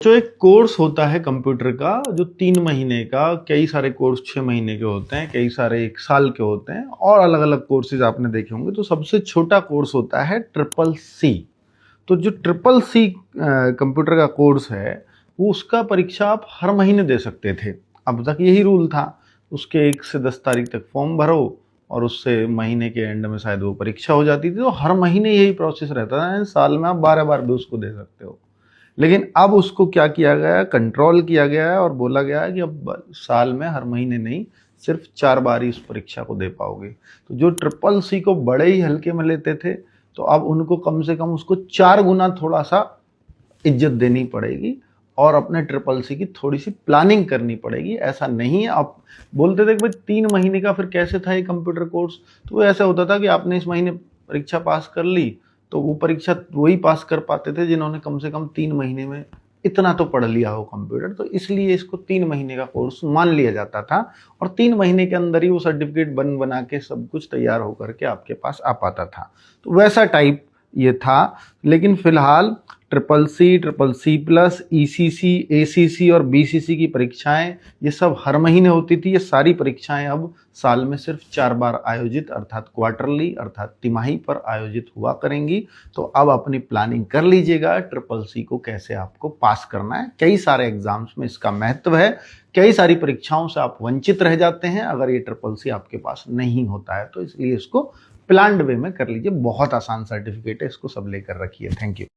जो एक कोर्स होता है कंप्यूटर का जो 3 महीने का, कई सारे कोर्स 6 महीने के होते हैं, कई सारे 1 साल के होते हैं और अलग अलग कोर्सेज आपने देखे होंगे। तो सबसे छोटा कोर्स होता है ट्रिपल सी। तो जो ट्रिपल सी कंप्यूटर का कोर्स है वो उसका परीक्षा आप हर महीने दे सकते थे। अब तक यही रूल था। उसके 1 से 10 तारीख तक फॉर्म भरो और उससे महीने के एंड में शायद वो परीक्षा हो जाती थी। तो हर महीने यही प्रोसेस रहता था, साल में आप 12 बार भी उसको दे सकते हो। लेकिन अब उसको क्या किया गया है, कंट्रोल किया गया है और बोला गया है कि अब साल में हर महीने नहीं, सिर्फ 4 बार ही उस परीक्षा को दे पाओगे। तो जो ट्रिपल सी को बड़े ही हल्के में लेते थे, तो अब उनको कम से कम उसको 4 गुना थोड़ा सा इज्जत देनी पड़ेगी और अपने ट्रिपल सी की थोड़ी सी प्लानिंग करनी पड़ेगी। ऐसा नहीं है आप बोलते थे कि भाई 3 महीने का फिर कैसे था ये कंप्यूटर कोर्स। तो वो ऐसा होता था कि आपने इस महीने परीक्षा पास कर ली तो वो परीक्षा वही पास कर पाते थे जिन्होंने कम से कम 3 महीने में इतना तो पढ़ लिया हो कंप्यूटर। तो इसलिए इसको 3 महीने का कोर्स मान लिया जाता था और 3 महीने के अंदर ही वो सर्टिफिकेट बन बना के सब कुछ तैयार होकर के आपके पास आ पाता था। तो वैसा टाइप ये था। लेकिन फिलहाल triple C plus, ECC, ACC और बीसीसी की परीक्षाएं ये सब हर महीने होती थी। ये सारी परीक्षाएं अब साल में सिर्फ 4 बार आयोजित अर्थात क्वार्टरली अर्थात तिमाही पर आयोजित हुआ करेंगी। तो अब अपनी प्लानिंग कर लीजिएगा ट्रिपल सी को कैसे आपको पास करना है। कई सारे एग्जाम्स में इसका महत्व है, कई सारी परीक्षाओं से आप वंचित रह जाते हैं अगर ये ट्रिपल सी आपके पास नहीं होता है। तो इसलिए इसको प्लान्ड वे में कर लीजिए। बहुत आसान सर्टिफिकेट है, इसको सब लेकर रखिए। Thank you.